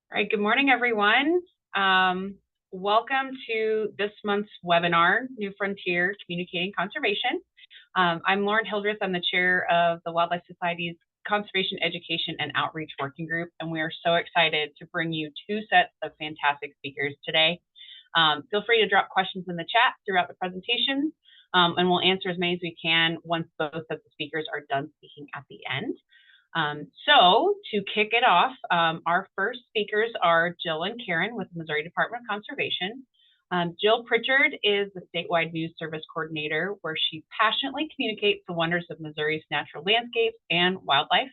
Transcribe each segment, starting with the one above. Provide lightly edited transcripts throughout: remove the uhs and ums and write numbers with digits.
All right, good morning, everyone. Welcome to this month's webinar, New Frontier Communicating Conservation. I'm Lauren Hildreth. I'm the chair of the Wildlife Society's Conservation Education and Outreach Working Group, and we are so excited to bring you two sets of fantastic speakers today. Feel free to drop questions in the chat throughout the presentation, and we'll answer as many as we can once both sets of speakers are done speaking at the end. So to kick it off, our first speakers are Jill and Karen with the Missouri Department of Conservation. Jill Pritchard is the statewide news service coordinator, where she passionately communicates the wonders of Missouri's natural landscapes and wildlife.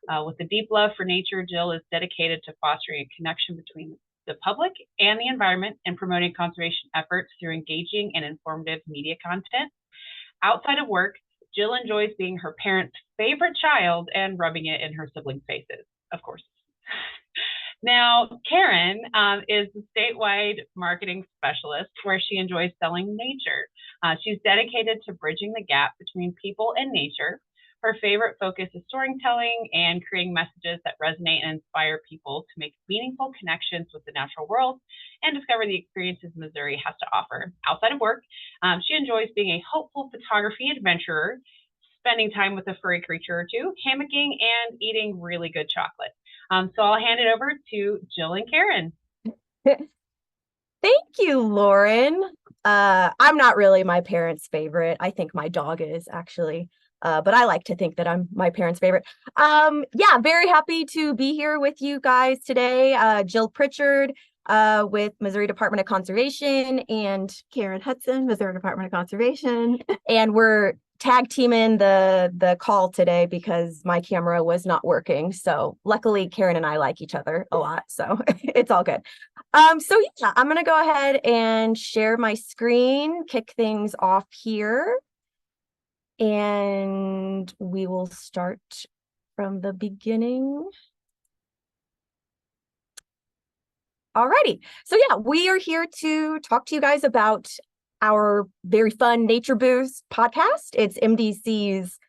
With a deep love for nature, Jill is dedicated to fostering a connection between the public and the environment and promoting conservation efforts through engaging and informative media content. Outside of work, Jill enjoys being her parents' favorite child and rubbing it in her siblings' faces, of course. Now, Karen is the statewide marketing specialist, where she enjoys selling nature. She's dedicated to bridging the gap between people and nature. Her favorite focus is storytelling and creating messages that resonate and inspire people to make meaningful connections with the natural world and discover the experiences Missouri has to offer. Outside of work, she enjoys being a hopeful photography adventurer, spending time with a furry creature or two, hammocking, and eating really good chocolate. So I'll hand it over to Jill and Karen. Thank you, Lauren. I'm not really my parents' favorite. I think my dog is, actually. But I like to think that I'm my parents' favorite. Yeah, very happy to be here with you guys today. Jill Pritchard with Missouri Department of Conservation, and Karen Hudson, Missouri Department of Conservation. And we're tag teaming the call today because my camera was not working. So luckily Karen and I like each other a lot, so it's all good. So yeah, I'm gonna go ahead and share my screen, kick things off here, and we will start from the beginning. Alrighty, so yeah, we are here to talk to you guys about our very fun Nature Boost podcast. It's MDC's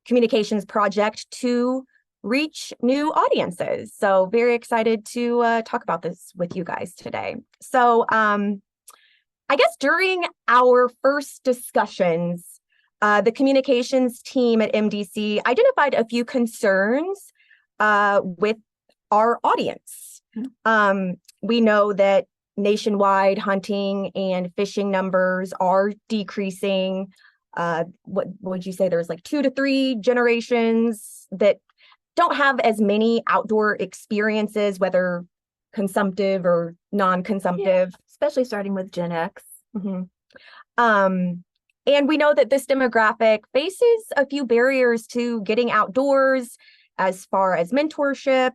communications project to reach new audiences. So very excited to talk about this with you guys today. So I guess during our first discussions, the communications team at MDC identified a few concerns with our audience. We know that nationwide hunting and fishing numbers are decreasing. What would you say? There's like 2 to 3 generations that don't have as many outdoor experiences, whether consumptive or non-consumptive. Yeah, especially starting with Gen X. And we know that this demographic faces a few barriers to getting outdoors, as far as mentorship,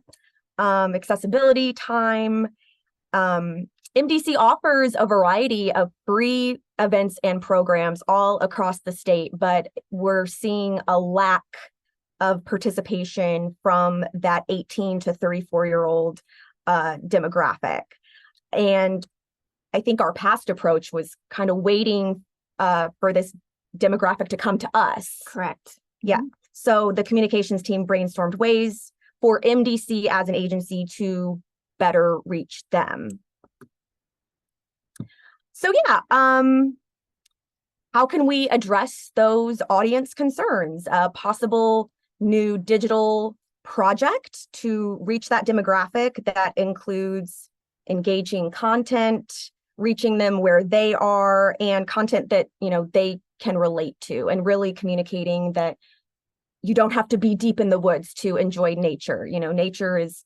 accessibility, time. MDC offers a variety of free events and programs all across the state, but we're seeing a lack of participation from that 18 to 34-year-old demographic. And I think our past approach was kind of waiting for this demographic to come to us. Correct. Yeah. So the communications team brainstormed ways for MDC as an agency to better reach them. So yeah, how can we address those audience concerns? A possible new digital project to reach that demographic that includes engaging content, reaching them where they are, and content that, you know, they can relate to, and really communicating that you don't have to be deep in the woods to enjoy nature. You know, nature is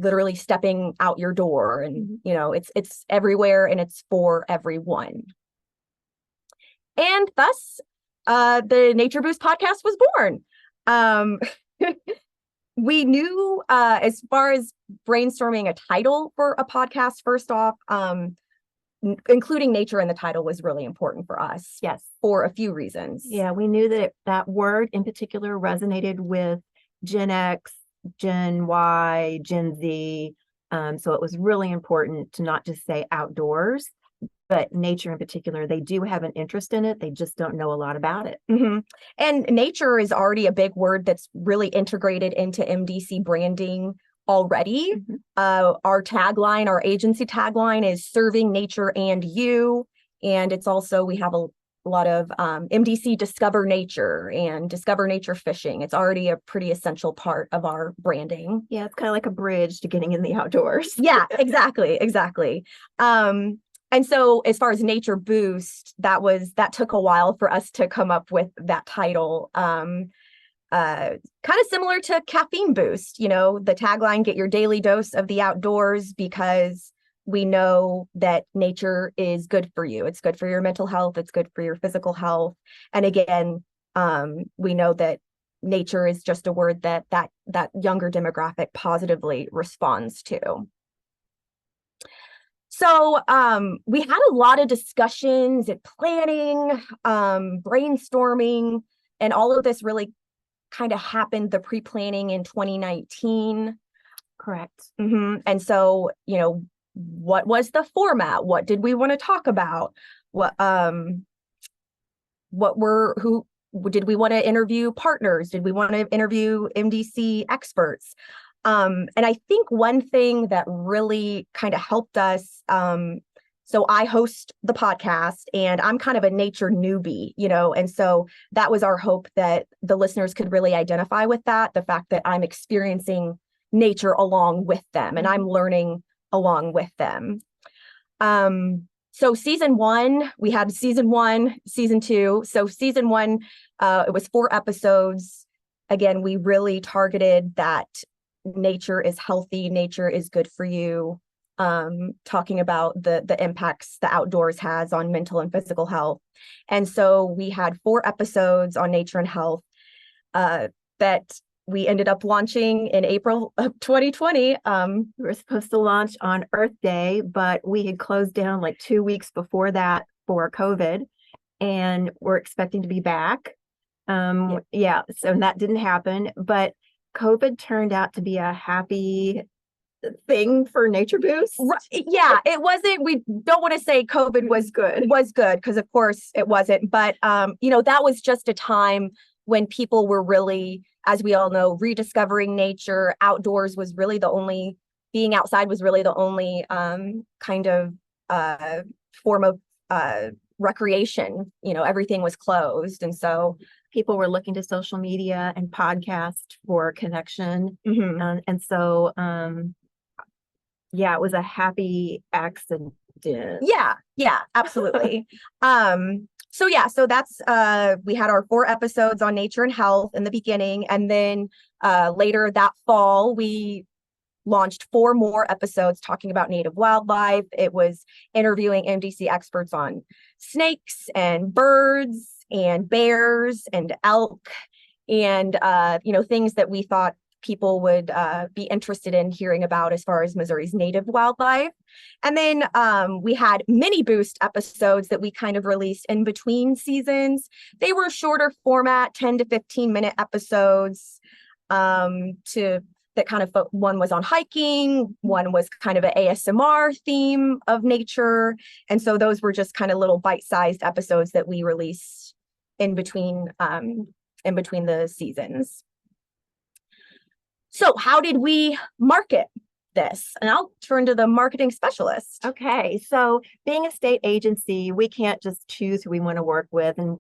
literally stepping out your door, and you know, it's everywhere, and it's for everyone. And thus the Nature Boost podcast was born. We knew, as far as brainstorming a title for a podcast, first off, including nature in the title was really important for us. Yes, for a few reasons. Yeah, we knew that that word in particular resonated with Gen X, Gen Y, Gen Z. So it was really important to not just say outdoors, but nature in particular. They do have an interest in it. They just don't know a lot about it. And nature is already a big word that's really integrated into MDC branding already. Our tagline, our agency tagline is serving nature and you. And it's also, we have a lot of MDC Discover Nature and Discover Nature Fishing. It's already a pretty essential part of our branding. Yeah, it's kind of like a bridge to getting in the outdoors. Yeah, exactly. And so as far as Nature Boost, that took a while for us to come up with that title. Kind of similar to Caffeine Boost, the tagline, get your daily dose of the outdoors, because we know that nature is good for you. It's good for your mental health. It's good for your physical health. And again, we know that nature is just a word that younger demographic positively responds to. So we had a lot of discussions and planning, brainstorming, and all of this really kind of happened, the pre-planning in 2019. Correct. And so, what was the format? What did we want to talk about? Who did we want to interview? Partners? Did we want to interview MDC experts? And I think one thing that really kind of helped us, so I host the podcast and I'm kind of a nature newbie, and so that was our hope, that the listeners could really identify with that, the fact that I'm experiencing nature along with them and I'm learning along with them. So season 1, we had season 1, season 2. So season 1, it was 4 episodes. Again, we really targeted that nature is healthy, nature is good for you, talking about the impacts the outdoors has on mental and physical health. And so we had 4 episodes on nature and health that we ended up launching in April of 2020. We were supposed to launch on Earth Day, but we had closed down like 2 weeks before that for COVID, and we're expecting to be back. So that didn't happen, but COVID turned out to be a happy thing for Nature Boost. Right. Yeah, it wasn't, we don't want to say COVID was good, because of course it wasn't, but that was just a time when people were really, as we all know, rediscovering nature. Outdoors was really being outside was really the only kind of form of recreation. Everything was closed. And so people were looking to social media and podcast for connection. And so, it was a happy accident. Yeah, absolutely. So that's, we had our 4 episodes on nature and health in the beginning. And then later that fall, we launched 4 more episodes talking about native wildlife. It was interviewing MDC experts on snakes and birds and bears and elk and, things that we thought people would be interested in hearing about as far as Missouri's native wildlife. And then we had mini boost episodes that we kind of released in between seasons. They were shorter format, 10 to 15 minute episodes that kind of, one was on hiking, one was kind of an ASMR theme of nature. And so those were just kind of little bite-sized episodes that we released in between the seasons. So how did we market this? And I'll turn to the marketing specialist. Okay, so being a state agency, we can't just choose who we want to work with. And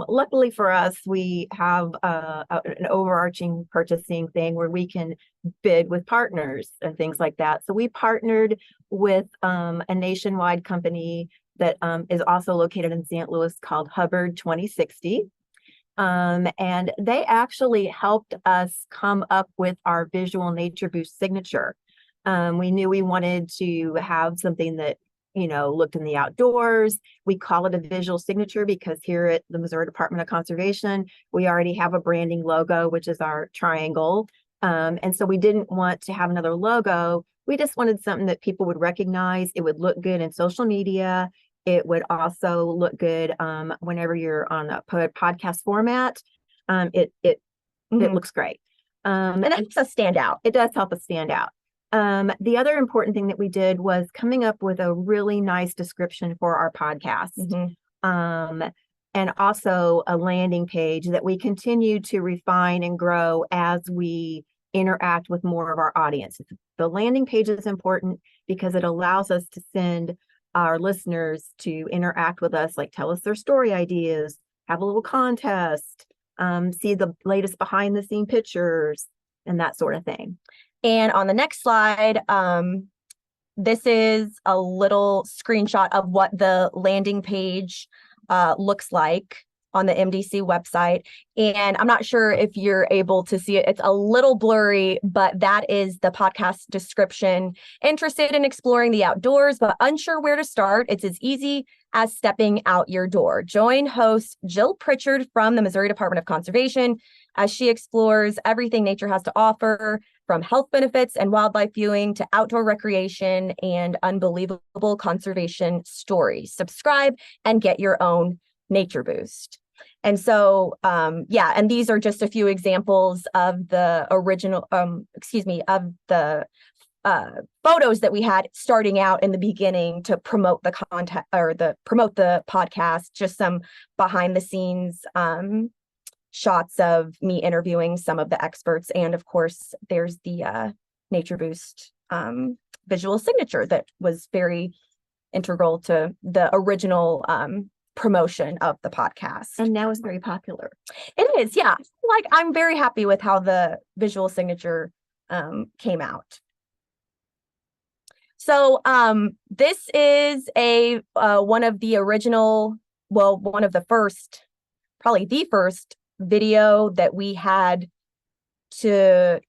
luckily for us, we have an overarching purchasing thing where we can bid with partners and things like that. So we partnered with a nationwide company that is also located in St. Louis called Hubbard 2060. And they actually helped us come up with our visual Nature Boost signature. We knew we wanted to have something that, looked in the outdoors. We call it a visual signature because here at the Missouri Department of Conservation, we already have a branding logo, which is our triangle. And so we didn't want to have another logo. We just wanted something that people would recognize. It would look good in social media. It would also look good whenever you're on a podcast format. It looks great. And it helps us stand out. It does help us stand out. The other important thing that we did was coming up with a really nice description for our podcast. And also a landing page that we continue to refine and grow as we interact with more of our audience. The landing page is important because it allows us to send our listeners to interact with us, like tell us their story ideas, have a little contest, see the latest behind the scene pictures, and that sort of thing. And on the next slide, this is a little screenshot of what the landing page looks like on the MDC website. And I'm not sure if you're able to see it. It's a little blurry, but that is the podcast description. Interested in exploring the outdoors, but unsure where to start? It's as easy as stepping out your door. Join host Jill Pritchard from the Missouri Department of Conservation as she explores everything nature has to offer, from health benefits and wildlife viewing to outdoor recreation and unbelievable conservation stories. Subscribe and get your own nature boost. And so, and these are just a few examples of the original, of the photos that we had starting out in the beginning to promote the content or promote the podcast. Just some behind the scenes shots of me interviewing some of the experts, and of course, there's the Nature Boost visual signature that was very integral to the original promotion of the podcast. And now it's very popular. It is, yeah. Like, I'm very happy with how the visual signature came out. So this is one of the original, well, one of the first, probably the first video that we had to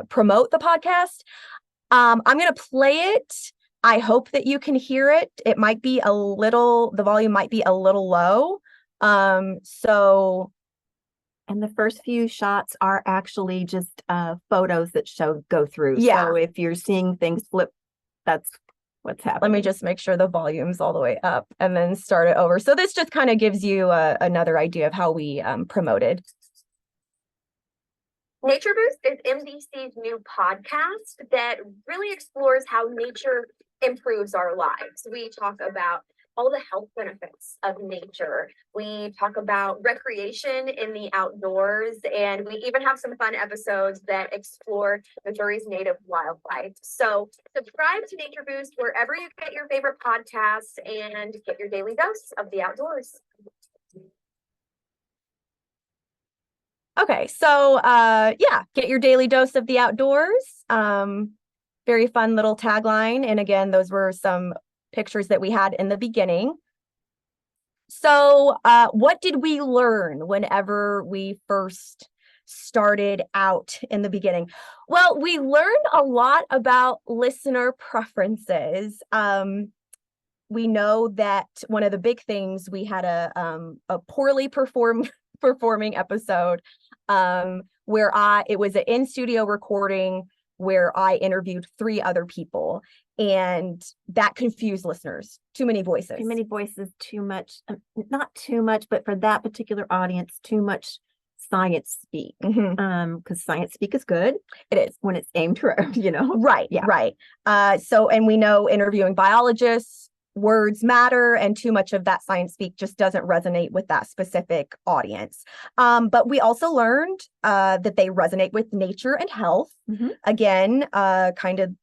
promote the podcast. I'm going to play it. I hope that you can hear it. It might be the volume might be a little low. And the first few shots are actually just photos that go through. Yeah. So if you're seeing things flip, that's what's happening. Let me just make sure the volume's all the way up and then start it over. So this just kind of gives you another idea of how we promoted. Nature Boost is MDC's new podcast that really explores how nature improves our lives. We talk about all the health benefits of nature. We talk about recreation in the outdoors, and we even have some fun episodes that explore Missouri's native wildlife. So subscribe to Nature Boost wherever you get your favorite podcasts and get your daily dose of the outdoors. Okay, so get your daily dose of the outdoors. Very fun little tagline. And again, those were some pictures that we had in the beginning. So what did we learn whenever we first started out in the beginning? Well, we learned a lot about listener preferences. We know that one of the big things, we had a poorly performing episode where it was an in-studio recording where I interviewed 3 other people, and that confused listeners. Too many voices. Too many voices, too much, not too much, but for that particular audience, too much science speak. Because science speak is good. It is. When it's aimed to, Right, yeah. Right. And we know interviewing biologists, words matter, and too much of that science speak just doesn't resonate with that specific audience. But we also learned that they resonate with nature and health. Again, kind of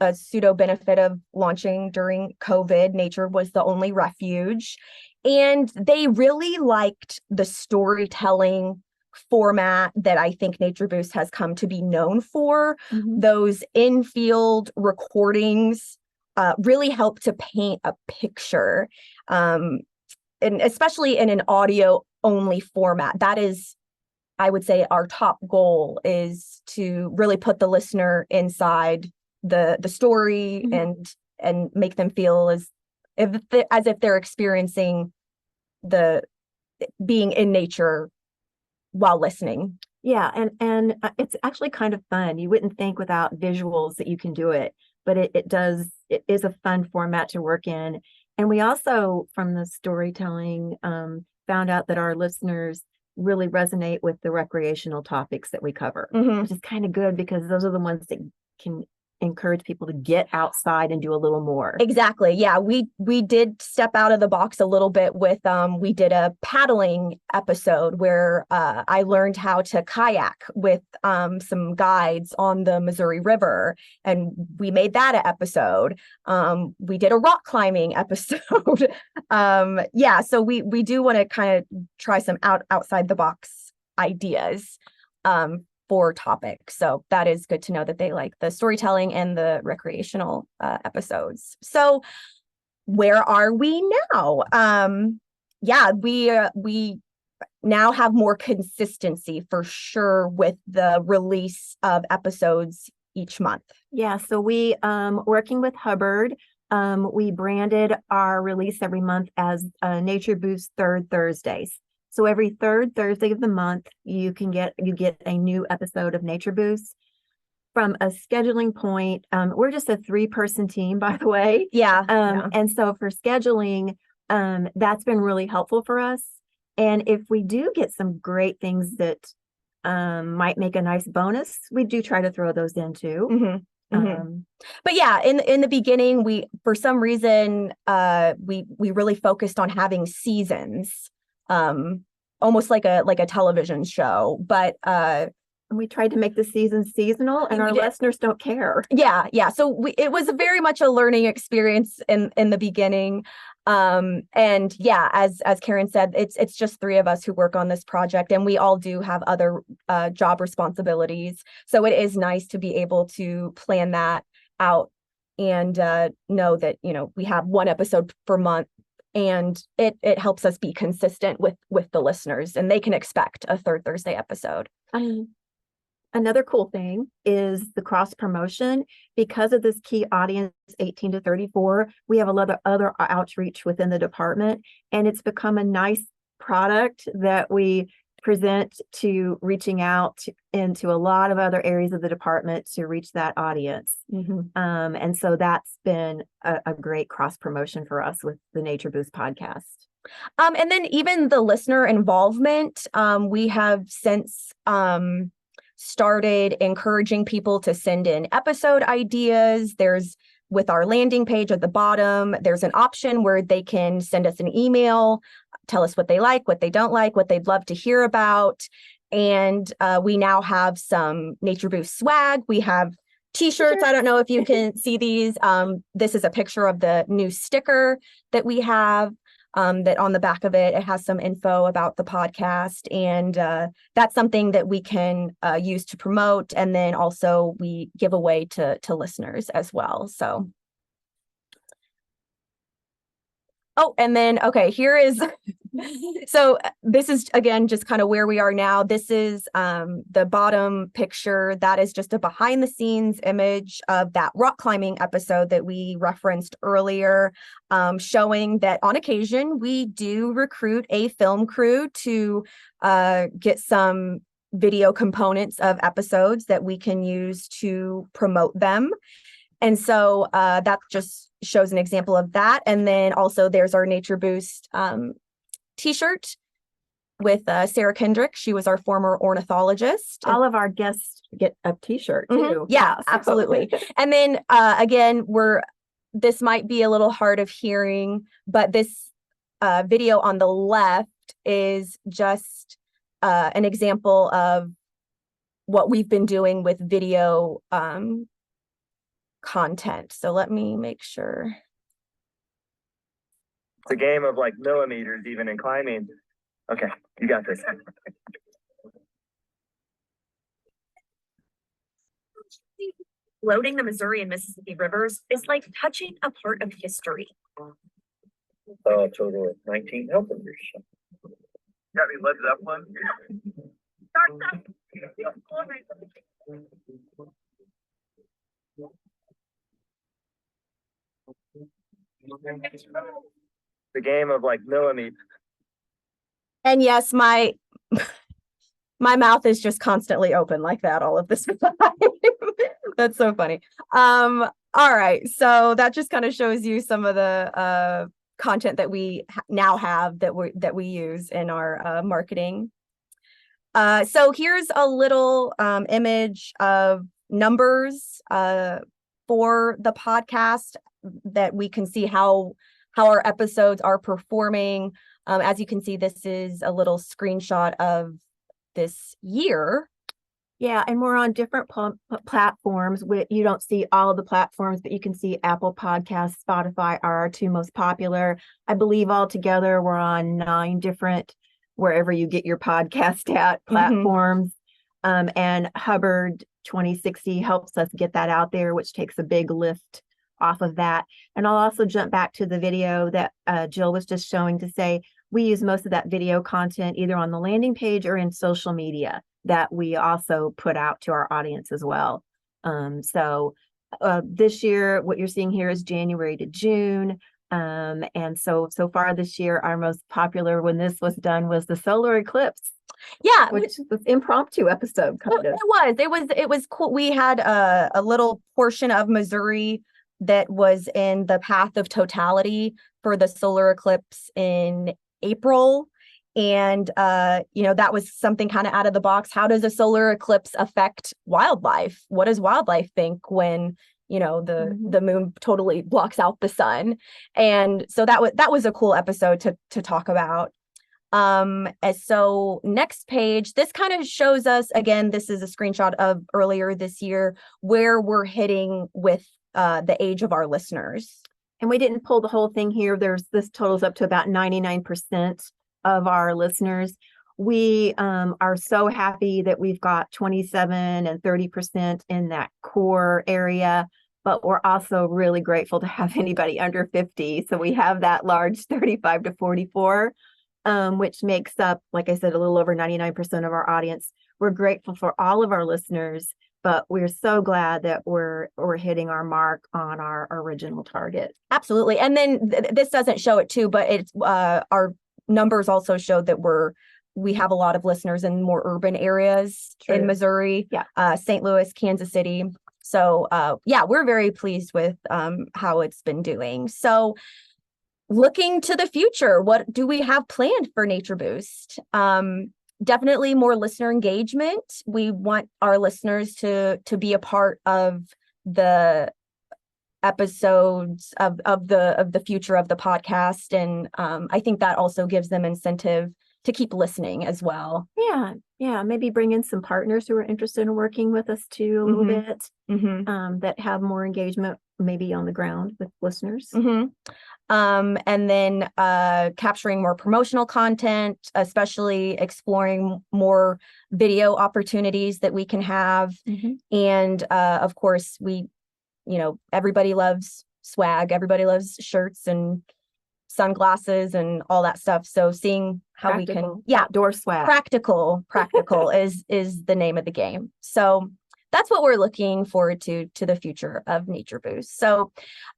a pseudo benefit of launching during COVID. Nature was the only refuge. And they really liked the storytelling format that I think Nature Boost has come to be known for. Those in-field recordings really help to paint a picture, and especially in an audio only format. That is, I would say, our top goal is to really put the listener inside the story and make them feel as if they're experiencing being in nature while listening. Yeah, and it's actually kind of fun. You wouldn't think without visuals that you can do it, but it is a fun format to work in. And we also, from the storytelling, found out that our listeners really resonate with the recreational topics that we cover, which is kind of good because those are the ones that can encourage people to get outside and do a little more. Exactly. Yeah, we did step out of the box a little bit with we did a paddling episode where I learned how to kayak with some guides on the Missouri River, and we made that an episode. We did a rock climbing episode. Yeah, so we do want to kind of try some outside the box ideas for topics. So that is good to know that they like the storytelling and the recreational episodes. So where are we now? Yeah, we now have more consistency for sure with the release of episodes each month. Yeah, so we working with Hubbard, we branded our release every month as Nature Boost Third Thursdays. So every third Thursday of the month, you get a new episode of Nature Boost. From a scheduling point, we're just a 3-person team, by the way. Yeah. And so for scheduling, that's been really helpful for us. And if we do get some great things that might make a nice bonus, we do try to throw those in too. Mm-hmm. Mm-hmm. But yeah, in the beginning, we for some reason we really focused on having seasons. Almost like a television show, but we tried to make the season seasonal, and our listeners don't care. Yeah. So it was very much a learning experience in the beginning, and yeah, as Karen said, it's just 3 of us who work on this project, and we all do have other job responsibilities. So it is nice to be able to plan that out and know that we have 1 episode per month. And it helps us be consistent with the listeners, and they can expect a third Thursday episode. Another cool thing is the cross promotion. Because of this key audience, 18 to 34, we have a lot of other outreach within the department, and it's become a nice product that we present to reaching out into a lot of other areas of the department to reach that audience. Mm-hmm. And so that's been a great cross promotion for us with the Nature Boost podcast. And then even the listener involvement, we have since started encouraging people to send in episode ideas. There's with our landing page at the bottom, there's an option where they can send us an email, tell us what they like, what they don't like, what they'd love to hear about. And we now have some Nature Boost swag. We have t-shirts. I don't know if you can see these. This is a picture of the new sticker that we have, that on the back of it has some info about the podcast. And that's something that we can use to promote. And then also we give away to listeners as well. So. Oh, and then, okay, here is, so this is, again, just kind of where we are now. This is the bottom picture. That is just a behind the scenes image of that rock climbing episode that we referenced earlier, showing that on occasion, we do recruit a film crew to get some video components of episodes that we can use to promote them. And so that just shows an example of that. And then also there's our Nature Boost t-shirt with Sarah Kendrick. She was our former ornithologist. All of our guests get a t-shirt too. Mm-hmm. Yeah, absolutely. And then again, this might be a little hard of hearing, but this video on the left is just an example of what we've been doing with video content. So let me make sure. It's a game of like millimeters, even in climbing. Okay, you got this. Floating the Missouri and Mississippi rivers is like touching a part of history. Total of 19 helpers. Got me led Zeppelin. The game of like millimeters. And yes, my mouth is just constantly open like that all of this time. That's so funny. All right, so that just kind of shows you some of the content that we now have that we use in our marketing. So here's a little image of numbers for the podcast that we can see how our episodes are performing. As you can see, this is a little screenshot of this year. Yeah, and we're on different platforms. You don't see all of the platforms, but you can see Apple Podcasts, Spotify are our two most popular. I believe altogether we're on 9 different, wherever you get your podcast at, platforms. And Hubbard 2060 helps us get that out there, which takes a big lift off of that. And I'll also jump back to the video that Jill was just showing to say we use most of that video content either on the landing page or in social media that we also put out to our audience as well. So this year, what you're seeing here is January to June. And so far this year, our most popular when this was done was the solar eclipse. Yeah, which was impromptu episode kind of. It was cool. We had a little portion of Missouri that was in the path of totality for the solar eclipse in April. And, that was something kind of out of the box. How does a solar eclipse affect wildlife? What does wildlife think when, the moon totally blocks out the sun? And so that was a cool episode to talk about. So next page, this kind of shows us, again, this is a screenshot of earlier this year where we're hitting with the age of our listeners. And we didn't pull the whole thing here. This totals up to about 99% of our listeners. We are so happy that we've got 27 and 30% in that core area, but we're also really grateful to have anybody under 50. So we have that large 35 to 44, which makes up, like I said, a little over 99% of our audience. We're grateful for all of our listeners, but we're so glad that we're hitting our mark on our original target. Absolutely. And then this doesn't show it too, but it's our numbers also show that we have a lot of listeners in more urban areas. True. In Missouri, St. Louis, Kansas City. So we're very pleased with how it's been doing. So looking to the future, what do we have planned for Nature Boost? Definitely more listener engagement. We want our listeners to be a part of the episodes of the future of the podcast. And I think that also gives them incentive to keep listening as well. Yeah. Maybe bring in some partners who are interested in working with us too a little bit, that have more engagement maybe on the ground with listeners. And then capturing more promotional content, especially exploring more video opportunities that we can have. And of course, everybody loves swag. Everybody loves shirts and sunglasses and all that stuff. So seeing how we can, outdoor swag. Practical is the name of the game. So that's what we're looking forward to the future of Nature Boost. So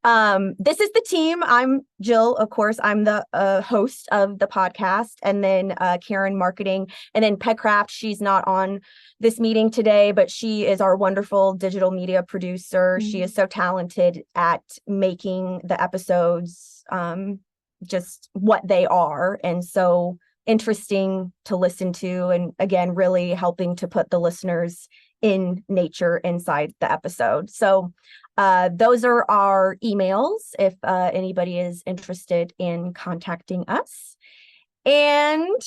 this is the team. I'm Jill, of course. I'm the host of the podcast, and then Karen, marketing, and then Pegcraft. She's not on this meeting today, but she is our wonderful digital media producer. She is so talented at making the episodes just what they are, and so interesting to listen to, and again, really helping to put the listeners in nature inside the episode. So those are our emails if anybody is interested in contacting us. And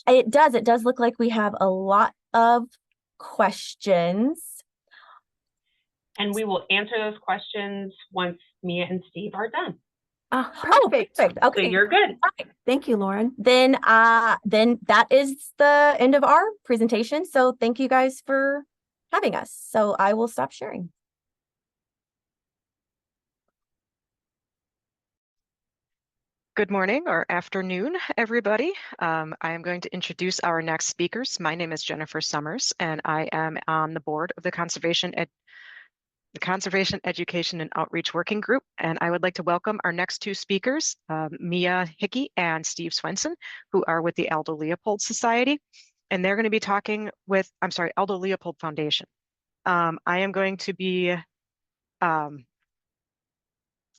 it does look like we have a lot of questions. And we will answer those questions once Mia and Steve are done. Perfect. Okay. So you're good. Right. Thank you, Lauren. Then that is the end of our presentation. So thank you guys for having us. So I will stop sharing. Good morning or afternoon, everybody. I am going to introduce our next speakers. My name is Jennifer Summers, and I am on the board of the Conservation Education and Outreach Working Group. And I would like to welcome our next two speakers, Mia Hickey and Steve Swenson, who are with the Aldo Leopold Society. And they're going to be talking with, Aldo Leopold Foundation. I am going to be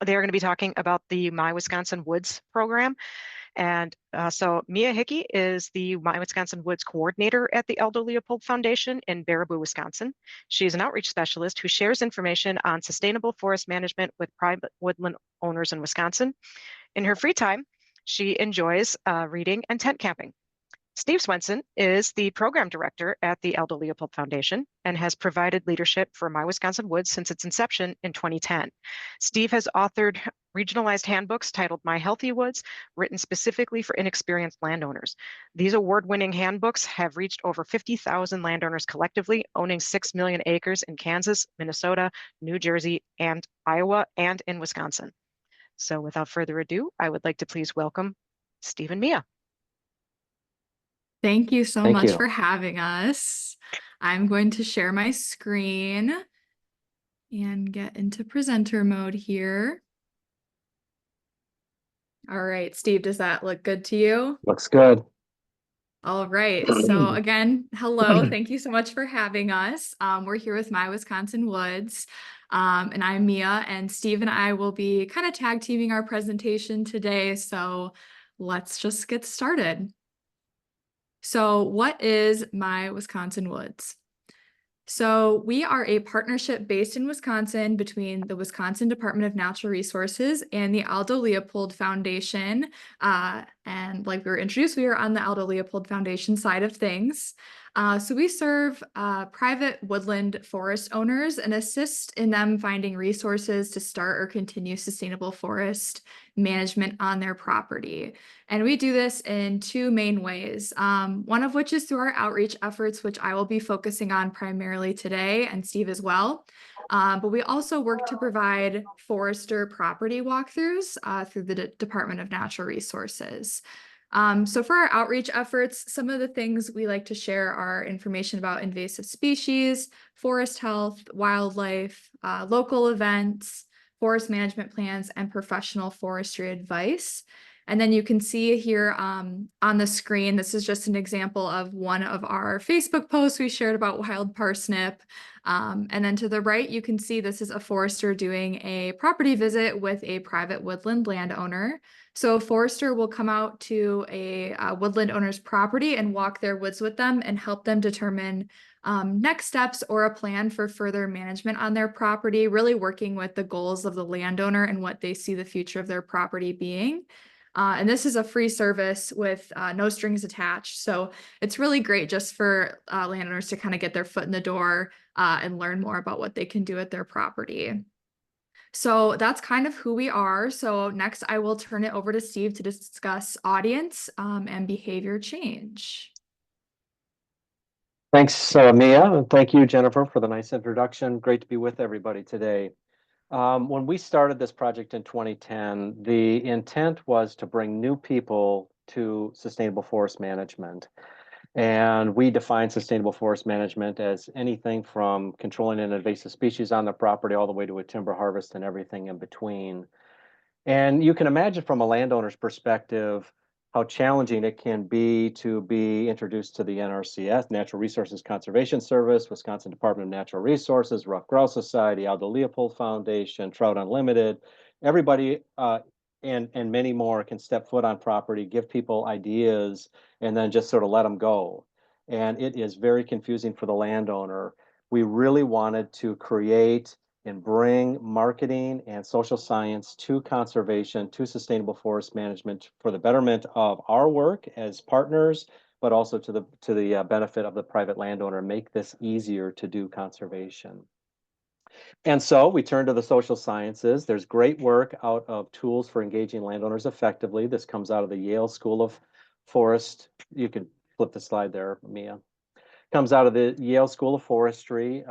they are going to be talking about the My Wisconsin Woods program. And so Mia Hickey is the My Wisconsin Woods coordinator at the Aldo Leopold Foundation in Baraboo, Wisconsin. She's an outreach specialist who shares information on sustainable forest management with private woodland owners in Wisconsin. In her free time, she enjoys reading and tent camping. Steve Swenson is the program director at the Aldo Leopold Foundation and has provided leadership for My Wisconsin Woods since its inception in 2010. Steve has authored regionalized handbooks titled My Healthy Woods, written specifically for inexperienced landowners. These award-winning handbooks have reached over 50,000 landowners collectively, owning 6 million acres in Kansas, Minnesota, New Jersey, and Iowa, and in Wisconsin. So without further ado, I would like to please welcome Steve and Mia. Thank you so Thank much you. for having us. I'm going to share my screen and get into presenter mode here. All right, Steve, does that look good to you? Looks good. All right. So again, hello. Thank you so much for having us. We're here with My Wisconsin Woods. And I'm Mia, and Steve and I will be kind of tag teaming our presentation today. So let's just get started. So what is My Wisconsin Woods? So we are a partnership based in Wisconsin between the Wisconsin Department of Natural Resources and the Aldo Leopold Foundation. And like we were introduced, we are on the Aldo Leopold Foundation side of things. So we serve private woodland forest owners and assist in them finding resources to start or continue sustainable forest management on their property. And we do this in two main ways, one of which is through our outreach efforts, which I will be focusing on primarily today, and Steve as well. But we also work to provide forester property walkthroughs through the Department of Natural Resources. So for our outreach efforts, some of the things we like to share are information about invasive species, forest health, wildlife, local events, forest management plans, and professional forestry advice. And then you can see here on the screen, this is just an example of one of our Facebook posts we shared about wild parsnip. And then to the right, you can see this is a forester doing a property visit with a private woodland landowner. So a forester will come out to a woodland owner's property and walk their woods with them and help them determine next steps or a plan for further management on their property, really working with the goals of the landowner and what they see the future of their property being. And this is a free service with no strings attached. So it's really great just for landowners to kind of get their foot in the door and learn more about what they can do at their property. So that's kind of who we are. So next I will turn it over to Steve to discuss audience and behavior change. Thanks, Mia, and thank you, Jennifer, for the nice introduction. Great to be with everybody today. When we started this project in 2010, the intent was to bring new people to sustainable forest management. And we define sustainable forest management as anything from controlling an invasive species on the property all the way to a timber harvest and everything in between. And you can imagine from a landowner's perspective how challenging it can be to be introduced to the NRCS, Natural Resources Conservation Service, Wisconsin Department of Natural Resources, Rough Grouse Society, Aldo Leopold Foundation, Trout Unlimited. Everybody and many more can step foot on property, give people ideas, and then just sort of let them go. And it is very confusing for the landowner. We really wanted to create and bring marketing and social science to conservation, to sustainable forest management for the betterment of our work as partners, but also to the benefit of the private landowner, make this easier to do conservation. And so we turn to the social sciences. There's great work out of tools for engaging landowners effectively. This comes out of the Yale School of Forest. You can flip the slide there, Mia. Comes out of the Yale School of Forestry.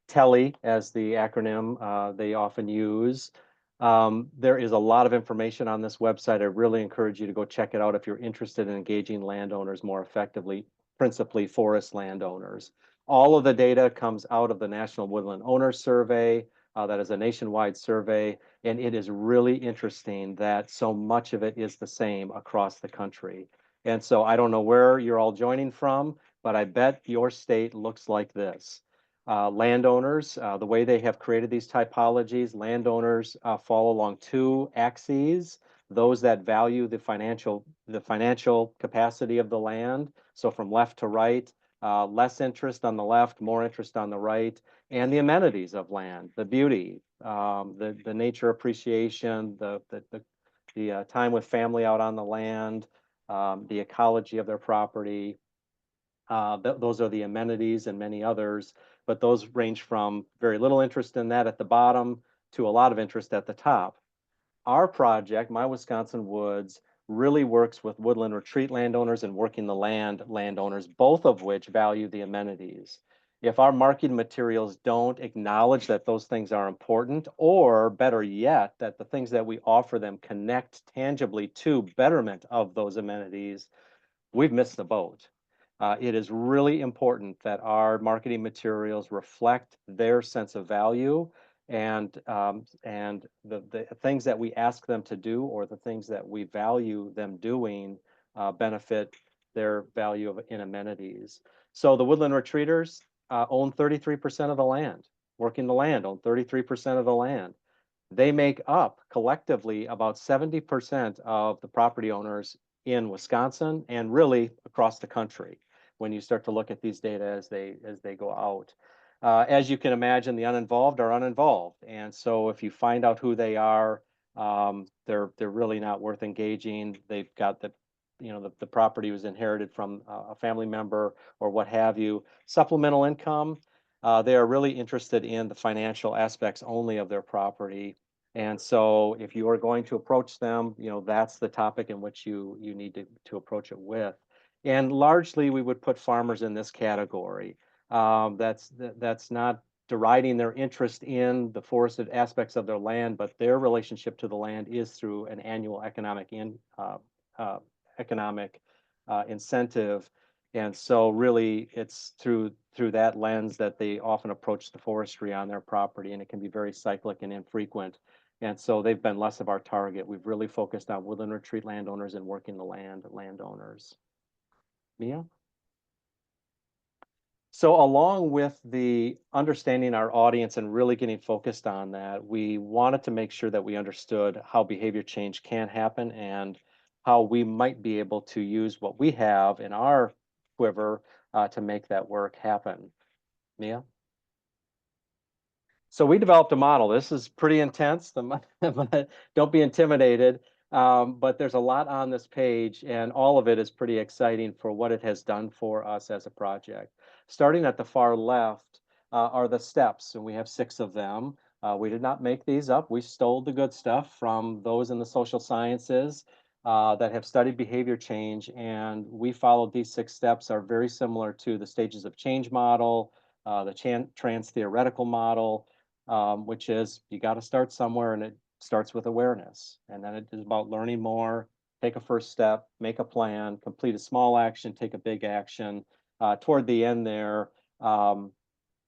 TELI as the acronym they often use. There is a lot of information on this website. I really encourage you to go check it out if you're interested in engaging landowners more effectively, principally forest landowners. All of the data comes out of the National Woodland Owner Survey. That is a nationwide survey, and it is really interesting that so much of it is the same across the country. And so I don't know where you're all joining from, but I bet your state looks like this. Landowners, the way they have created these typologies, landowners fall along two axes. Those that value the financial capacity of the land. So from left to right, less interest on the left, more interest on the right, and the amenities of land, the beauty, the nature appreciation, the time with family out on the land, the ecology of their property. Those are the amenities and many others, but those range from very little interest in that at the bottom to a lot of interest at the top. Our project, My Wisconsin Woods, really works with woodland retreat landowners and working the land landowners, both of which value the amenities. If our marketing materials don't acknowledge that those things are important, or better yet, that the things that we offer them connect tangibly to betterment of those amenities, we've missed the boat. It is really important that our marketing materials reflect their sense of value and the things that we ask them to do or the things that we value them doing benefit their value in amenities. So the woodland retreaters own 33% of the land. Working the land own 33% of the land. They make up collectively about 70% of the property owners in Wisconsin and really across the country when you start to look at these data as they go out. As you can imagine, the uninvolved are uninvolved. And so if you find out who they are, they're really not worth engaging. They've got the property was inherited from a family member or what have you. Supplemental income, they are really interested in the financial aspects only of their property. And so if you are going to approach them, that's the topic in which you need to approach it with. And largely, we would put farmers in this category. That's not deriding their interest in the forested aspects of their land, but their relationship to the land is through an annual economic incentive. And so really, it's through that lens that they often approach the forestry on their property, and it can be very cyclic and infrequent. And so they've been less of our target. We've really focused on woodland retreat landowners and working the landowners. Mia? So along with the understanding our audience and really getting focused on that, we wanted to make sure that we understood how behavior change can happen and how we might be able to use what we have in our quiver to make that work happen. Mia? So we developed a model. This is pretty intense. Don't be intimidated. But there's a lot on this page, and all of it is pretty exciting for what it has done for us as a project. Starting at the far left are the steps, and we have 6 of them. We did not make these up. We stole the good stuff from those in the social sciences that have studied behavior change, and we followed these 6 steps are very similar to the stages of change model, the trans-theoretical model, which is you got to start somewhere, and it starts with awareness. And then it is about learning more, take a first step, make a plan, complete a small action, take a big action. Toward the end there,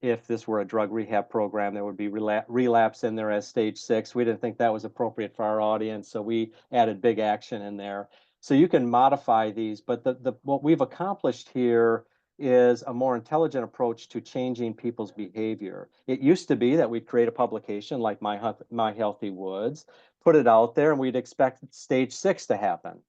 if this were a drug rehab program, there would be relapse in there as stage 6. We didn't think that was appropriate for our audience, so we added big action in there. So you can modify these, but what we've accomplished here is a more intelligent approach to changing people's behavior. It used to be that we'd create a publication like My Healthy Woods, put it out there, and we'd expect stage 6 to happen.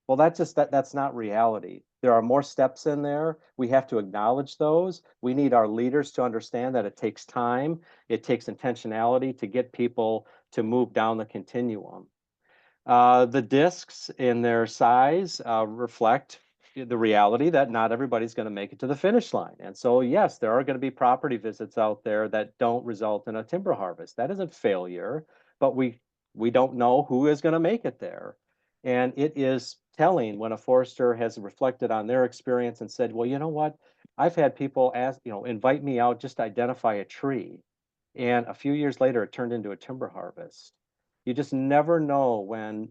Well, that's not reality. There are more steps in there. We have to acknowledge those. We need our leaders to understand that it takes time. It takes intentionality to get people to move down the continuum. The discs in their size reflect the reality that not everybody's going to make it to the finish line. And so, yes, there are going to be property visits out there that don't result in a timber harvest. That isn't failure, but we don't know who is going to make it there. And it is telling when a forester has reflected on their experience and said, well, you know what? I've had people invite me out just to identify a tree. And a few years later, it turned into a timber harvest. You just never know when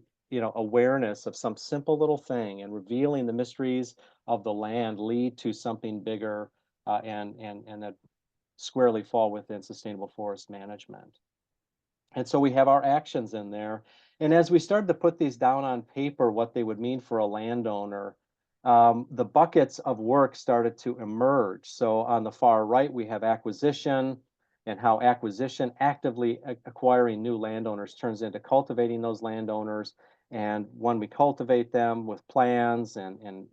awareness of some simple little thing and revealing the mysteries of the land lead to something bigger and that squarely fall within sustainable forest management. And so we have our actions in there. And as we started to put these down on paper, what they would mean for a landowner, the buckets of work started to emerge. So on the far right, we have acquisition, and how acquisition, actively acquiring new landowners, turns into cultivating those landowners. And when we cultivate them with plans and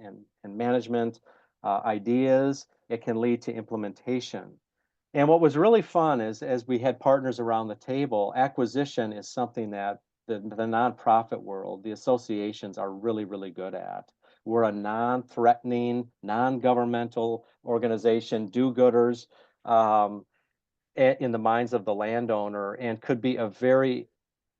management ideas, it can lead to implementation. And what was really fun is, as we had partners around the table, acquisition is something that the nonprofit world, the associations, are really, really good at. We're a non-threatening, non-governmental organization, do-gooders, in the minds of the landowner, and could be a very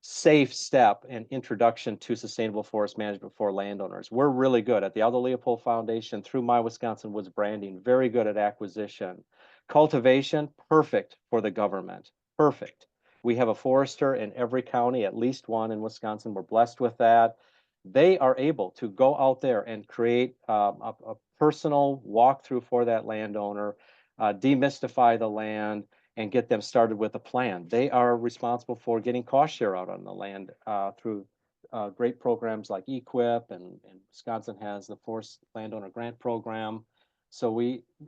safe step and introduction to sustainable forest management for landowners. We're really good at the Aldo Leopold Foundation, through My Wisconsin Woods branding, very good at acquisition. Cultivation, perfect for the government, perfect. We have a forester in every county, at least one in Wisconsin. We're blessed with that. They are able to go out there and create a personal walkthrough for that landowner, demystify the land, and get them started with a plan. They are responsible for getting cost share out on the land through great programs like EQIP, and Wisconsin has the Forest Landowner Grant Program. So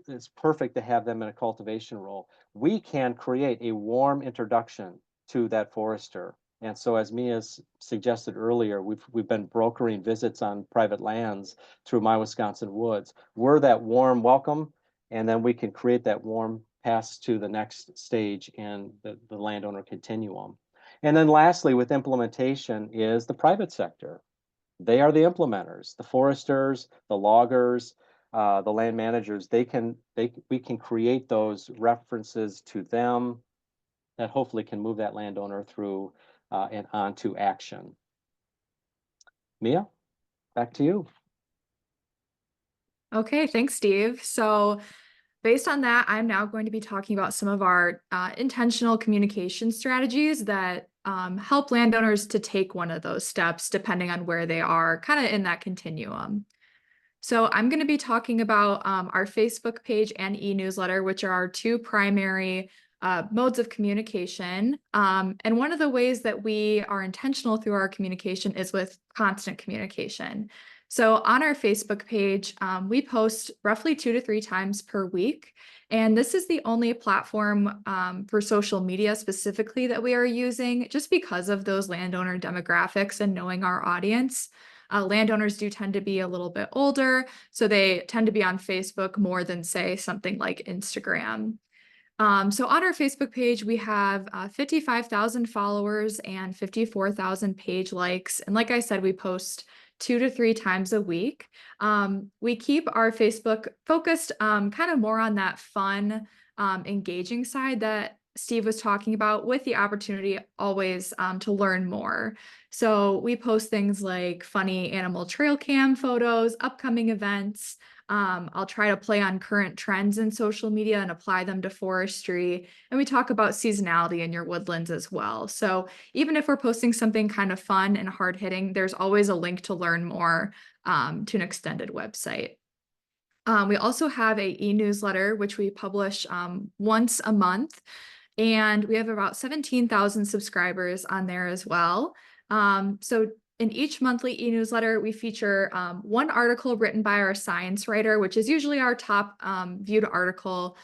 it's perfect to have them in a cultivation role. We can create a warm introduction to that forester. And so, as Mia suggested earlier, we've been brokering visits on private lands through My Wisconsin Woods. We're that warm welcome, and then we can create that warm pass to the next stage in the landowner continuum. And then lastly, with implementation, is the private sector. They are the implementers, the foresters, the loggers, the land managers. We can create those references to them that hopefully can move that landowner through and onto action. Mia, back to you. Okay, thanks, Steve. So based on that, I'm now going to be talking about some of our intentional communication strategies that help landowners to take one of those steps depending on where they are kind of in that continuum. So I'm going to be talking about our Facebook page and e-newsletter, which are our two primary modes of communication. And one of the ways that we are intentional through our communication is with constant communication. So on our Facebook page, we post roughly 2 to 3 times per week. And this is the only platform for social media specifically that we are using, just because of those landowner demographics and knowing our audience. Landowners do tend to be a little bit older, so they tend to be on Facebook more than, say, something like Instagram. So on our Facebook page, we have 55,000 followers and 54,000 page likes. And like I said, we post 2 to 3 times a week. We keep our Facebook focused kind of more on that fun, engaging side that Steve was talking about, with the opportunity always to learn more. So we post things like funny animal trail cam photos, upcoming events. I'll try to play on current trends in social media and apply them to forestry. And we talk about seasonality in your woodlands as well. So even if we're posting something kind of fun and hard hitting, there's always a link to learn more to an extended website. We also have a e-newsletter, which we publish once a month. And we have about 17,000 subscribers on there as well. So in each monthly e-newsletter, we feature one article written by our science writer, which is usually our top viewed article.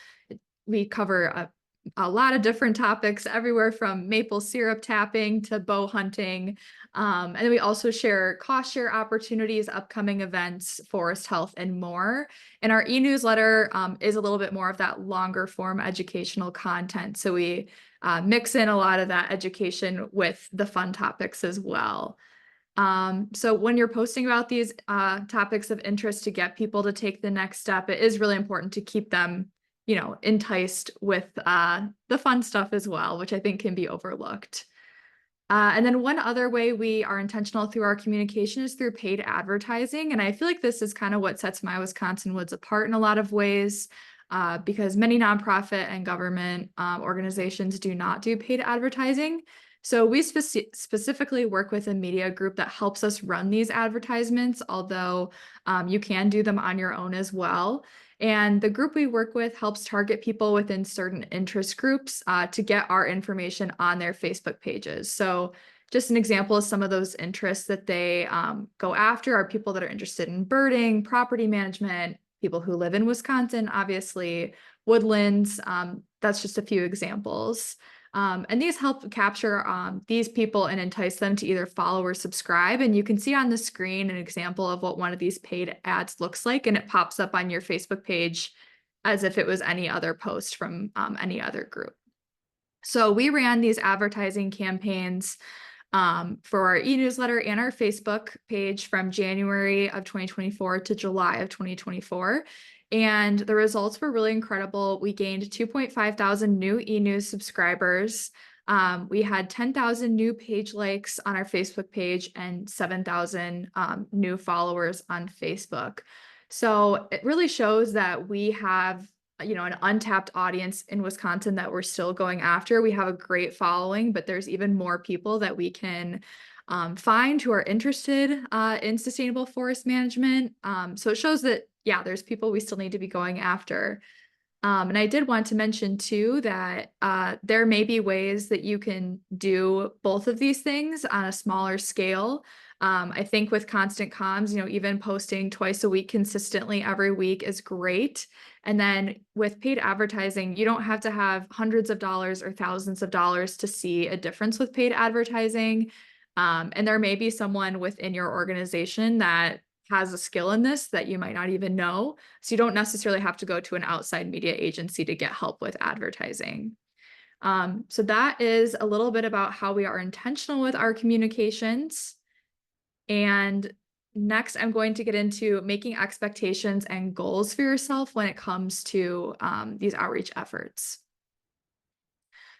We cover a lot of different topics, everywhere from maple syrup tapping to bow hunting. And then we also share cost share opportunities, upcoming events, forest health, and more. And our e-newsletter is a little bit more of that longer form educational content. So we mix in a lot of that education with the fun topics as well. So when you're posting about these topics of interest to get people to take the next step, it is really important to keep them, enticed with the fun stuff as well, which I think can be overlooked. And then one other way we are intentional through our communication is through paid advertising. And I feel like this is kind of what sets My Wisconsin Woods apart in a lot of ways, because many nonprofit and government organizations do not do paid advertising. So we specifically work with a media group that helps us run these advertisements, although you can do them on your own as well. And the group we work with helps target people within certain interest groups to get our information on their Facebook pages. So just an example of some of those interests that they go after are people that are interested in birding, property management, people who live in Wisconsin, obviously, woodlands. That's just a few examples. And these help capture these people and entice them to either follow or subscribe. And you can see on the screen an example of what one of these paid ads looks like, and it pops up on your Facebook page as if it was any other post from any other group. So we ran these advertising campaigns for our e-newsletter and our Facebook page from January of 2024 to July of 2024. And the results were really incredible. We gained 2.5 thousand new e-news subscribers. We had 10,000 new page likes on our Facebook page and 7,000 new followers on Facebook. So it really shows that we have, an untapped audience in Wisconsin that we're still going after. We have a great following, but there's even more people that we can find who are interested in sustainable forest management. So it shows that, yeah, there's people we still need to be going after. And I did want to mention too that there may be ways that you can do both of these things on a smaller scale. I think with constant comms, even posting twice a week consistently every week is great. And then with paid advertising, you don't have to have hundreds of dollars or thousands of dollars to see a difference with paid advertising. And there may be someone within your organization that has a skill in this that you might not even know. So you don't necessarily have to go to an outside media agency to get help with advertising. So that is a little bit about how we are intentional with our communications. And next, I'm going to get into making expectations and goals for yourself when it comes to these outreach efforts.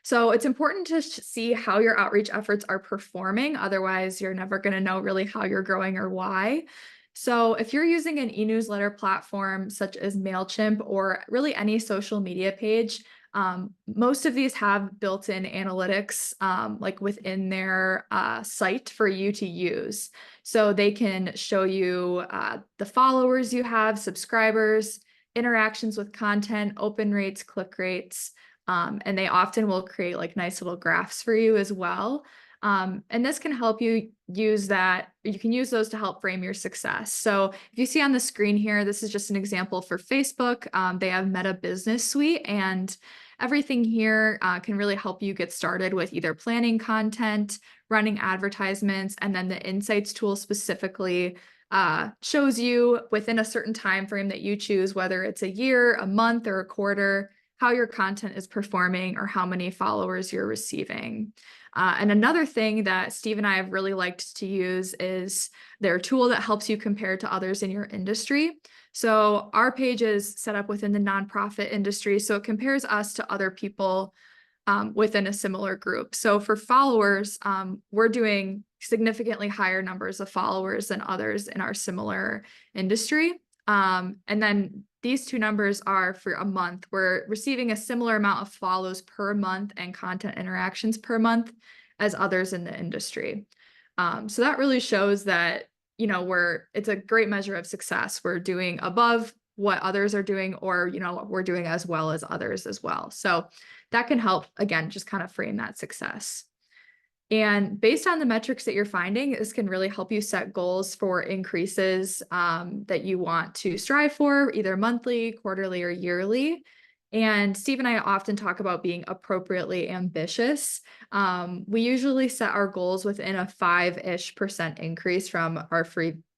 So it's important to see how your outreach efforts are performing. Otherwise, you're never going to know really how you're growing or why. So if you're using an e-newsletter platform such as MailChimp or really any social media page, most of these have built-in analytics like within their site for you to use. So they can show you the followers you have, subscribers, interactions with content, open rates, click rates, and they often will create like nice little graphs for you as well. And this can help you use that. You can use those to help frame your success. So if you see on the screen here, this is just an example for Facebook. They have Meta Business Suite, and everything here can really help you get started with either planning content, running advertisements, and then the Insights tool specifically shows you within a certain time frame that you choose, whether it's a year, a month, or a quarter, how your content is performing or how many followers you're receiving. And another thing that Steve and I have really liked to use is their tool that helps you compare to others in your industry. So our page is set up within the nonprofit industry, so it compares us to other people within a similar group. So for followers, we're doing significantly higher numbers of followers than others in our similar industry. And then these two numbers are for a month. We're receiving a similar amount of follows per month and content interactions per month as others in the industry. So that really shows that, it's a great measure of success. We're doing above what others are doing, or, we're doing as well as others as well. So that can help, again, just kind of frame that success. And based on the metrics that you're finding, this can really help you set goals for increases that you want to strive for, either monthly, quarterly, or yearly. And Steve and I often talk about being appropriately ambitious. We usually set our goals within a 5-ish% increase from our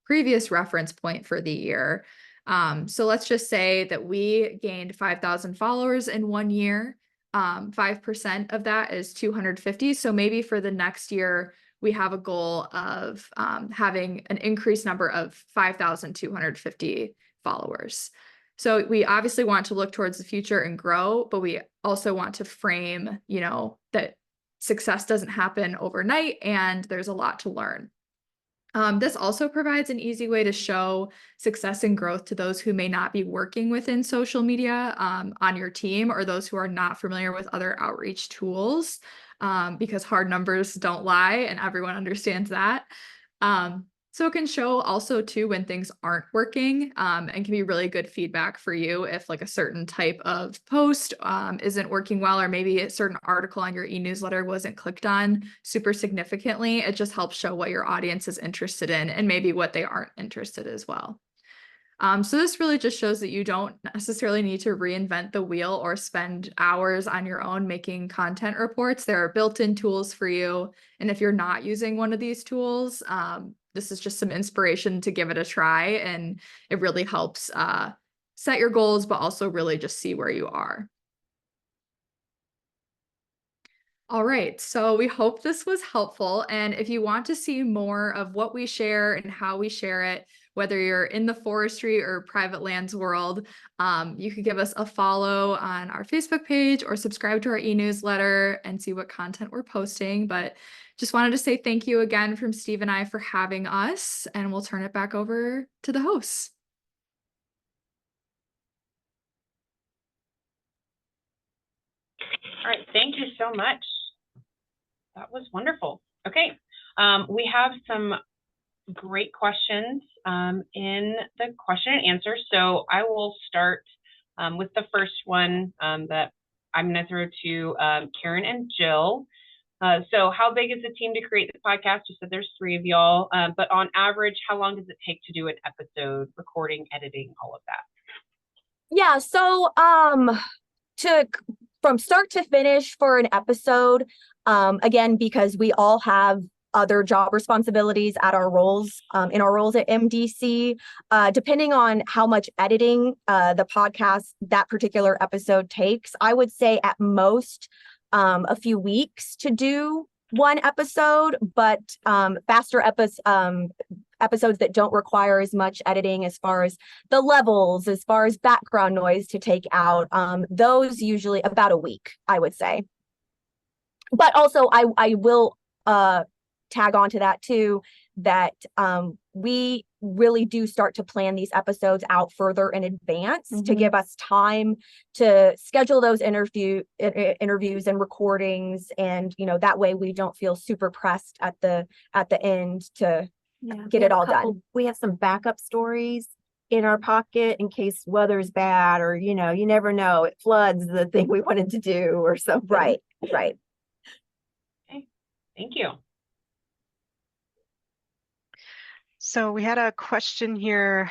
previous reference point for the year. So let's just say that we gained 5,000 followers in 1 year. 5% of that is 250. So maybe for the next year, we have a goal of having an increased number of 5,250 followers. So we obviously want to look towards the future and grow, but we also want to frame, that success doesn't happen overnight and there's a lot to learn. This also provides an easy way to show success and growth to those who may not be working within social media on your team, or those who are not familiar with other outreach tools, because hard numbers don't lie and everyone understands that. So it can show also too when things aren't working, and can be really good feedback for you if like a certain type of post isn't working well, or maybe a certain article on your e-newsletter wasn't clicked on super significantly. It just helps show what your audience is interested in and maybe what they aren't interested as well. So this really just shows that you don't necessarily need to reinvent the wheel or spend hours on your own making content reports. There are built-in tools for you. And if you're not using one of these tools, this is just some inspiration to give it a try. And it really helps set your goals, but also really just see where you are. All right, so we hope this was helpful. And if you want to see more of what we share and how we share it, whether you're in the forestry or private lands world, you could give us a follow on our Facebook page or subscribe to our e-newsletter and see what content we're posting. But just wanted to say thank you again from Steve and I for having us, and we'll turn it back over to the hosts. All right, thank you so much. That was wonderful. Okay, we have some great questions in the question and answer. So I will start with the first one that I'm going to throw to Karen and Jill. So how big is the team to create the podcast? You said there's 3 of y'all, but on average, how long does it take to do an episode, recording, editing, all of that? Yeah, so from start to finish for an episode, again, because we all have other job responsibilities at our roles, in our roles at MDC, depending on how much editing the podcast, that particular episode takes, I would say at most a few weeks to do one episode, but faster episodes that don't require as much editing as far as the levels, as far as background noise to take out, those usually about a week, I would say. But also I will tag on to that too, that we really do start to plan these episodes out further in advance to give us time to schedule those interviews and recordings, and that way we don't feel super pressed at the end to get it all done. We have some backup stories in our pocket in case weather's bad, or you never know, it floods the thing we wanted to do or something. Right. Okay, thank you. So we had a question here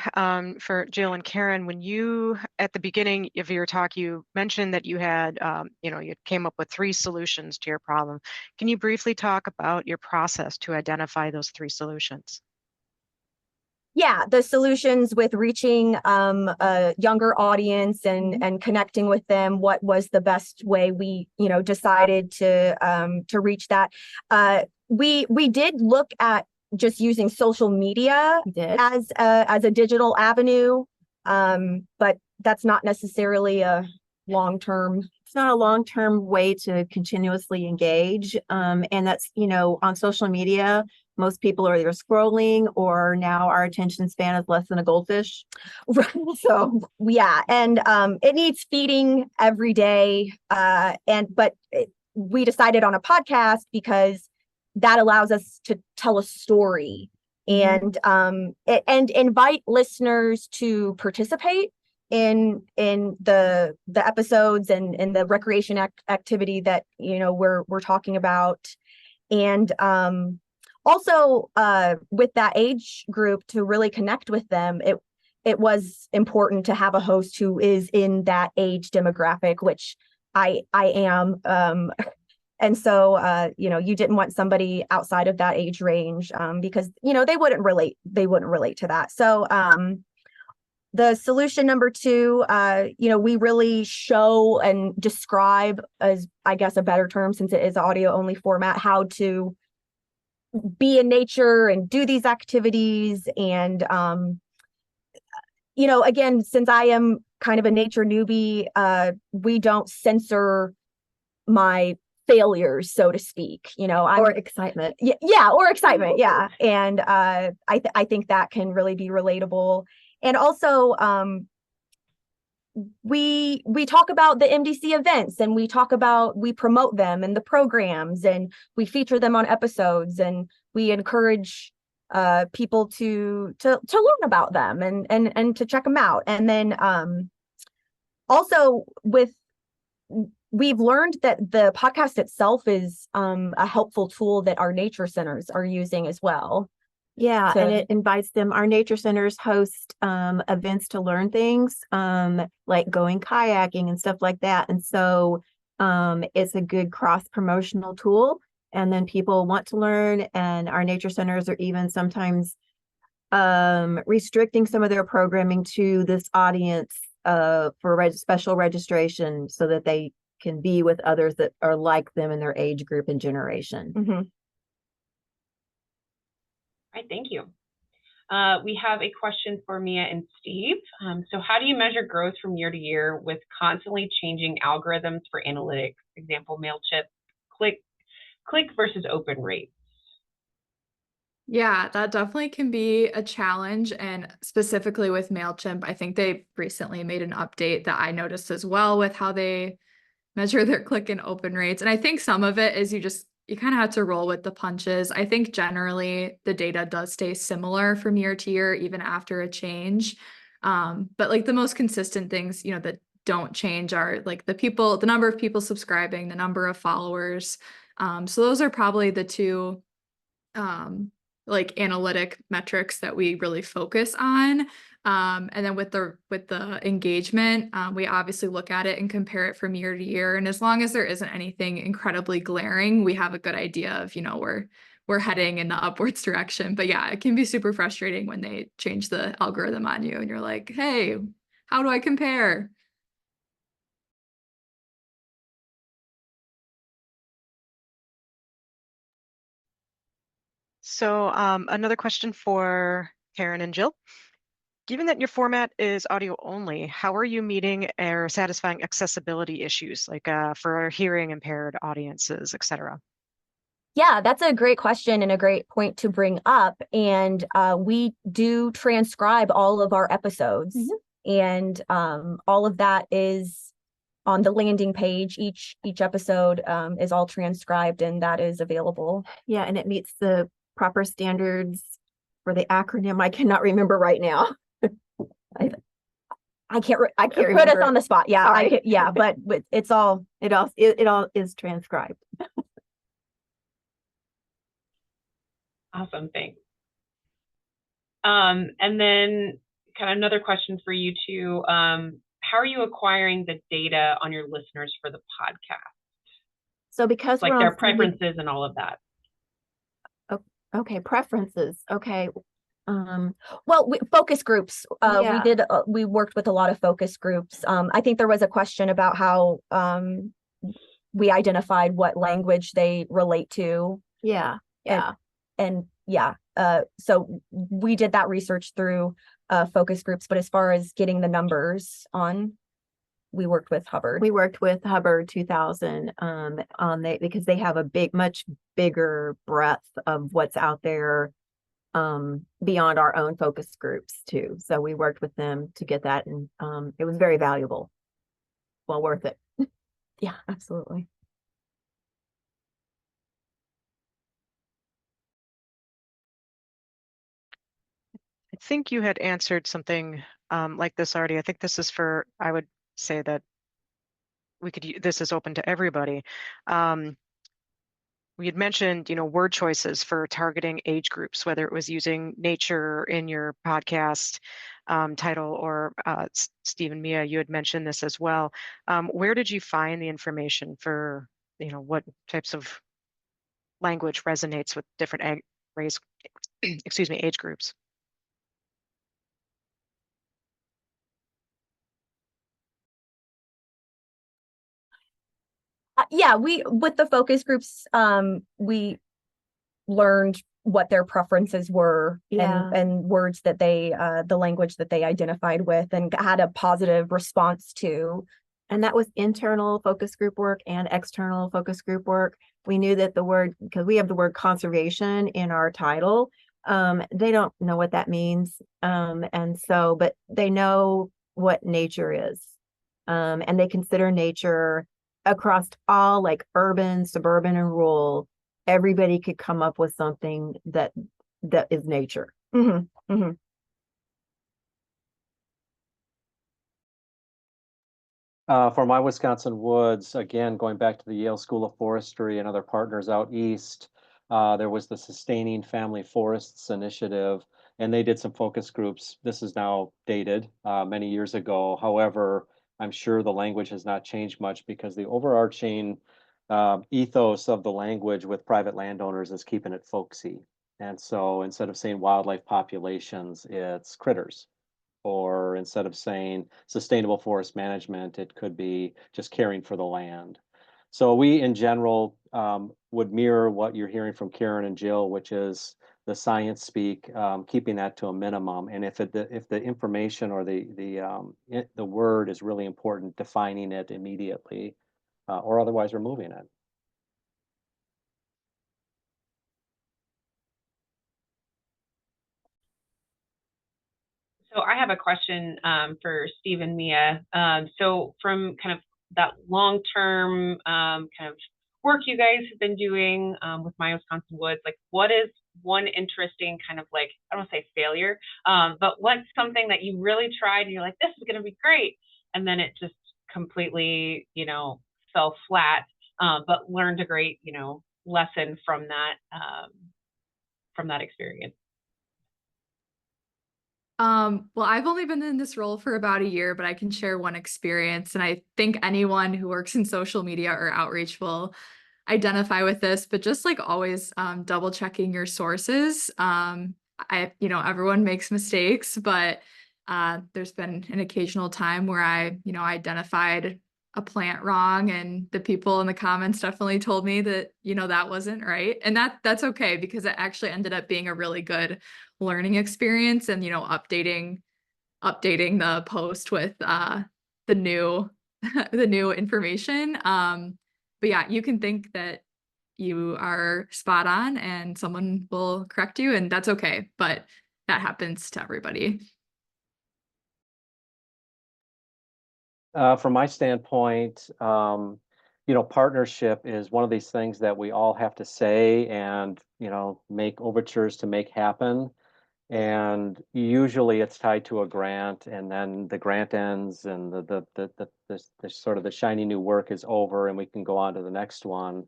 for Jill and Karen. When you, at the beginning of your talk, you mentioned that you had, you came up with 3 solutions to your problem. Can you briefly talk about your process to identify those 3 solutions? Yeah, the solutions with reaching a younger audience and connecting with them. What was the best way we decided to reach that? We did look at just using social media as a digital avenue, but that's not necessarily a long-term. It's not a long-term way to continuously engage, and that's on social media. Most people are either scrolling, or now our attention span is less than a goldfish. Right. So yeah, and it needs feeding every day. But we decided on a podcast because that allows us to tell a story and invite listeners to participate in the episodes and in the recreation activity that we're talking about, and also with that age group, to really connect with them, it was important to have a host who is in that age demographic, which I am. And so, you didn't want somebody outside of that age range because, they wouldn't relate to that. So the solution number 2, we really show and describe, as I guess a better term, since it is audio only format, how to be in nature and do these activities. And, again, since I am kind of a nature newbie, we don't censor my failures, so to speak, or excitement. Yeah, or excitement. Yeah. And I think that can really be relatable. And also, we talk about the MDC events, and we promote them and the programs, and we feature them on episodes, and we encourage people to learn about them and to check them out. And then also we've learned that the podcast itself is a helpful tool that our nature centers are using as well. Yeah, and it invites them. Our nature centers host events to learn things, like going kayaking and stuff like that. And so it's a good cross-promotional tool. And then people want to learn, and our nature centers are even sometimes restricting some of their programming to this audience for special registration so that they can be with others that are like them in their age group and generation. Mm-hmm. All right, thank you. We have a question for Mia and Steve. So how do you measure growth from year to year with constantly changing algorithms for analytics? For example, MailChimp, click versus open rates. Yeah, that definitely can be a challenge. And specifically with MailChimp, I think they recently made an update that I noticed as well with how they measure their click and open rates. And I think some of it is you kind of have to roll with the punches. I think generally the data does stay similar from year to year, even after a change. But like the most consistent things, that don't change are like the number of people subscribing, the number of followers. So those are probably the two like analytic metrics that we really focus on. And then with the engagement, we obviously look at it and compare it from year to year. And as long as there isn't anything incredibly glaring, we have a good idea of, we're heading in the upwards direction. But yeah, it can be super frustrating when they change the algorithm on you and you're like, hey, how do I compare? So another question for Karen and Jill. Given that your format is audio only, how are you meeting or satisfying accessibility issues like for hearing impaired audiences, et cetera? Yeah, that's a great question and a great point to bring up. And we do transcribe all of our episodes, and all of that is on the landing page. Each episode is all transcribed, and that is available. Yeah, and it meets the proper standards for the acronym. I cannot remember right now. I can't put remember. us on the spot. Yeah, Right. but it all is transcribed. Awesome, thanks. And then kind of another question for you two. How are you acquiring the data on your listeners for the podcast? So because like their preferences and all of that. Okay, preferences. Okay. Well, focus groups. We worked with a lot of focus groups. I think there was a question about how we identified what language they relate to. Yeah. So we did that research through focus groups, but as far as getting the numbers on, we worked with Hubbard. We worked with Hubbard 2000 because they have a much bigger breadth of what's out there beyond our own focus groups too. So we worked with them to get that, and it was very valuable. Well worth it. Yeah, absolutely. I think you had answered something like this already. I think this is I would say that this is open to everybody. We had mentioned, word choices for targeting age groups, whether it was using nature in your podcast title, or Steve and Mia, you had mentioned this as well. Where did you find the information for, what types of language resonates with different age groups? With the focus groups, we learned what their preferences were, and words that the language that they identified with and had a positive response to. And that was internal focus group work and external focus group work. We knew that because we have the word conservation in our title, they don't know what that means. But they know what nature is. And they consider nature across all, like urban, suburban, and rural. Everybody could come up with something that that is nature. Mm-hmm. Mm-hmm. For my Wisconsin Woods, again, going back to the Yale School of Forestry and other partners out east, there was the Sustaining Family Forests Initiative, and they did some focus groups. This is now dated many years ago. However, I'm sure the language has not changed much because the overarching ethos of the language with private landowners is keeping it folksy. And so instead of saying wildlife populations, it's critters. Or instead of saying sustainable forest management, it could be just caring for the land. So we, in general, would mirror what you're hearing from Karen and Jill, which is the science speak, keeping that to a minimum. And if the information or the word is really important, defining it immediately, or otherwise removing it. So I have a question for Steve and Mia. So from kind of that long-term kind of work you guys have been doing with My Wisconsin Woods, like what is one interesting kind of like, I don't want to say failure, but what's something that you really tried and you're like, this is going to be great. And then it just completely, fell flat, but learned a great, lesson from that experience. Well, I've only been in this role for about a year, but I can share one experience. And I think anyone who works in social media or outreach will identify with this, but just like always, double checking your sources. Everyone makes mistakes, but there's been an occasional time where I identified a plant wrong, and the people in the comments definitely told me that, that wasn't right. And that's okay, because it actually ended up being a really good learning experience, and, updating the post with the new the new information. But yeah, you can think that you are spot on and someone will correct you, and that's okay, but that happens to everybody. From my standpoint, partnership is one of these things that we all have to say and, make overtures to make happen. And usually it's tied to a grant, and then the grant ends and the sort of the shiny new work is over and we can go on to the next one.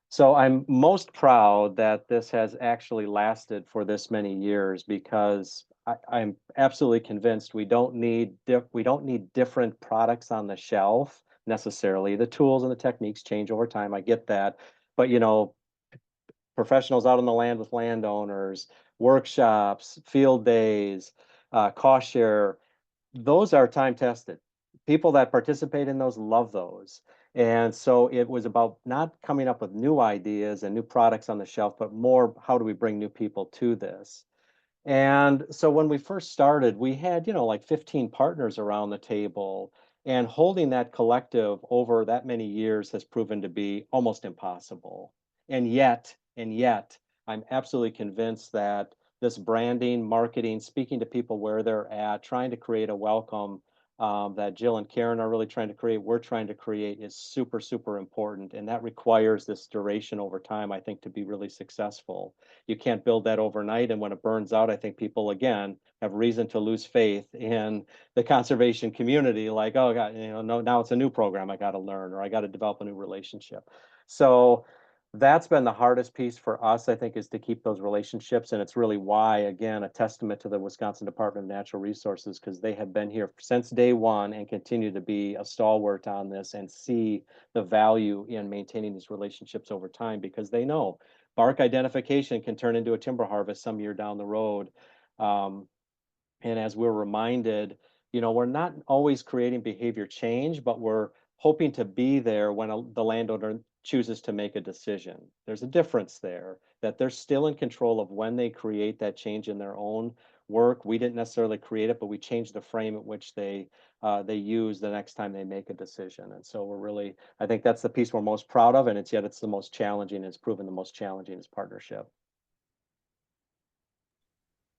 So I'm most proud that this has actually lasted for this many years because I'm absolutely convinced we don't need different products on the shelf necessarily. The tools and the techniques change over time. I get that, but professionals out on the land with landowners, workshops, field days, cost share, those are time tested. People that participate in those love those. And so it was about not coming up with new ideas and new products on the shelf, but more how do we bring new people to this? And so when we first started, we had, like 15 partners around the table, and holding that collective over that many years has proven to be almost impossible. And yet, I'm absolutely convinced that this branding, marketing, speaking to people where they're at, trying to create a welcome that Jill and Karen are really trying to create, we're trying to create, is super, super important. And that requires this duration over time, I think, to be really successful. You can't build that overnight. And when it burns out, I think people, again, have reason to lose faith in the conservation community. Like, oh, God, no, now it's a new program I got to learn, or I got to develop a new relationship. So that's been the hardest piece for us, I think, is to keep those relationships. And it's really why, again, a testament to the Wisconsin Department of Natural Resources, because they have been here since day one and continue to be a stalwart on this and see the value in maintaining these relationships over time, because they know bark identification can turn into a timber harvest some year down the road. And as we're reminded, we're not always creating behavior change, but we're hoping to be there when the landowner chooses to make a decision. There's a difference there, that they're still in control of when they create that change in their own work. We didn't necessarily create it, but we changed the frame at which they use the next time they make a decision. And so I think that's the piece we're most proud of, and it's the most challenging. It's proven the most challenging is partnership.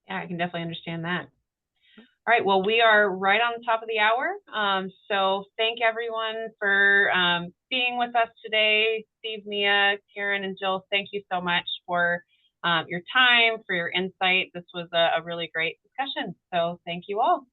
Yeah, I can definitely understand that. All right, well, we are right on the top of the hour. So thank everyone for being with us today. Steve, Mia, Karen, and Jill, thank you so much for your time, for your insight. This was a really great discussion. So thank you all.